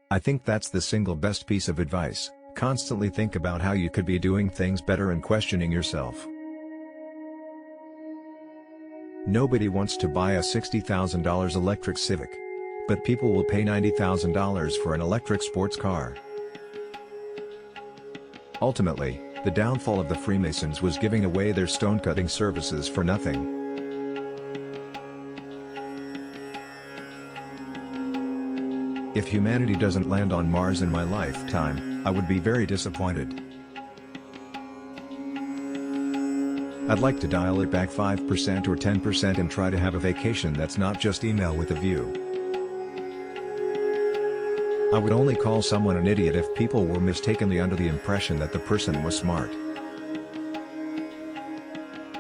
I think that's the single best piece of advice. Constantly think about how you could be doing things better and questioning yourself. Nobody wants to buy a $60,000 electric Civic. But people will pay $90,000 for an electric sports car. Ultimately, the downfall of the Freemasons was giving away their stone-cutting services for nothing. If humanity doesn't land on Mars in my lifetime, I would be very disappointed. I'd like to dial it back 5% or 10% and try to have a vacation that's not just email with a view. I would only call someone an idiot if people were mistakenly under the impression that the person was smart.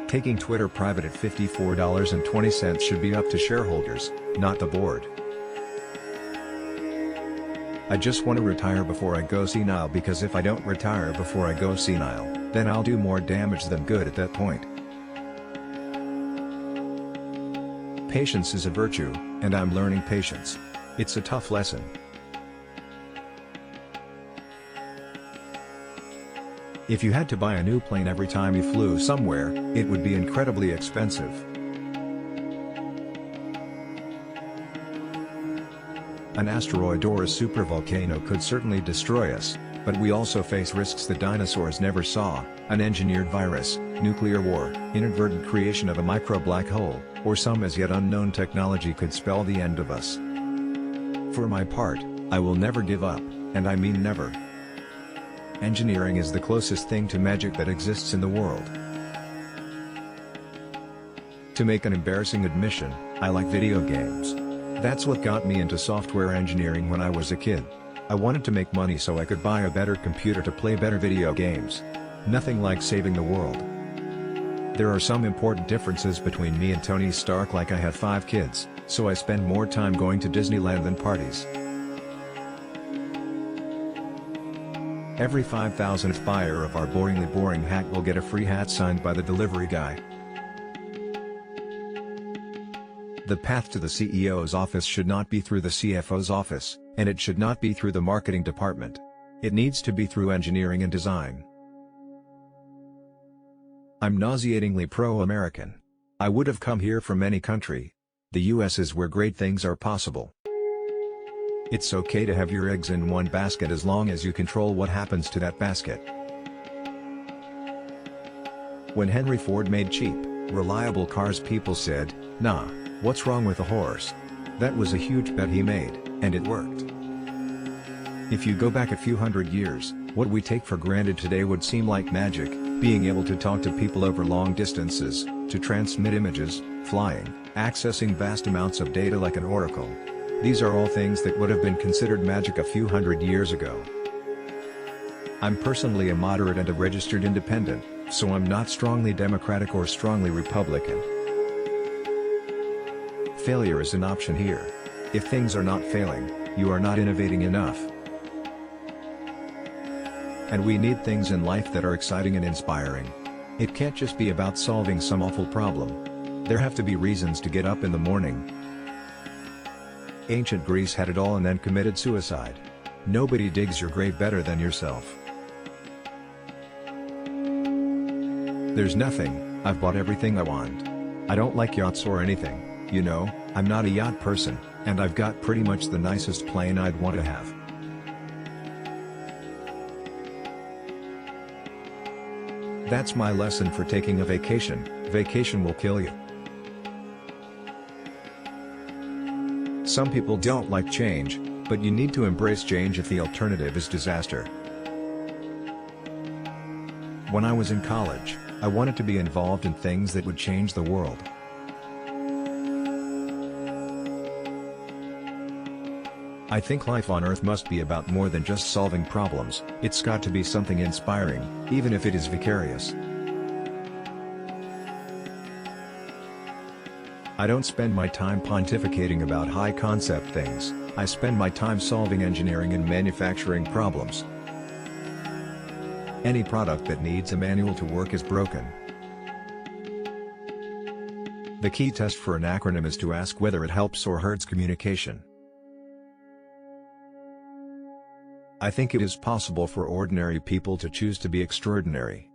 Taking Twitter private at $54.20 should be up to shareholders, not the board. I just want to retire before I go senile, because if I don't retire before I go senile, then I'll do more damage than good at that point. Patience is a virtue, and I'm learning patience. It's a tough lesson. If you had to buy a new plane every time you flew somewhere, it would be incredibly expensive. An asteroid or a supervolcano could certainly destroy us, but we also face risks that dinosaurs never saw: an engineered virus, nuclear war, inadvertent creation of a micro-black hole, or some as yet unknown technology could spell the end of us. For my part, I will never give up, and I mean never. Engineering is the closest thing to magic that exists in the world. To make an embarrassing admission, I like video games. That's what got me into software engineering when I was a kid. I wanted to make money so I could buy a better computer to play better video games. Nothing like saving the world. There are some important differences between me and Tony Stark, like I have 5 kids, so I spend more time going to Disneyland than parties. Every 5,000th buyer of our boringly boring hat will get a free hat signed by the delivery guy. The path to the CEO's office should not be through the CFO's office, and it should not be through the marketing department. It needs to be through engineering and design. I'm nauseatingly pro-American. I would have come here from any country. The US is where great things are possible. It's okay to have your eggs in one basket as long as you control what happens to that basket. When Henry Ford made cheap, reliable cars, people said, "Nah, what's wrong with a horse?" That was a huge bet he made, and it worked. If you go back a few hundred years, what we take for granted today would seem like magic: being able to talk to people over long distances, to transmit images, flying, accessing vast amounts of data like an oracle. These are all things that would have been considered magic a few hundred years ago. I'm personally a moderate and a registered independent, so I'm not strongly Democratic or strongly Republican. Failure is an option here. If things are not failing, you are not innovating enough. And we need things in life that are exciting and inspiring. It can't just be about solving some awful problem. There have to be reasons to get up in the morning. Ancient Greece had it all and then committed suicide. Nobody digs your grave better than yourself. There's nothing, I've bought everything I want. I don't like yachts or anything, you know, I'm not a yacht person, and I've got pretty much the nicest plane I'd want to have. That's my lesson for taking a vacation: vacation will kill you. Some people don't like change, but you need to embrace change if the alternative is disaster. When I was in college, I wanted to be involved in things that would change the world. I think life on Earth must be about more than just solving problems. It's got to be something inspiring, even if it is vicarious. I don't spend my time pontificating about high-concept things. I spend my time solving engineering and manufacturing problems. Any product that needs a manual to work is broken. The key test for an acronym is to ask whether it helps or hurts communication. I think it is possible for ordinary people to choose to be extraordinary.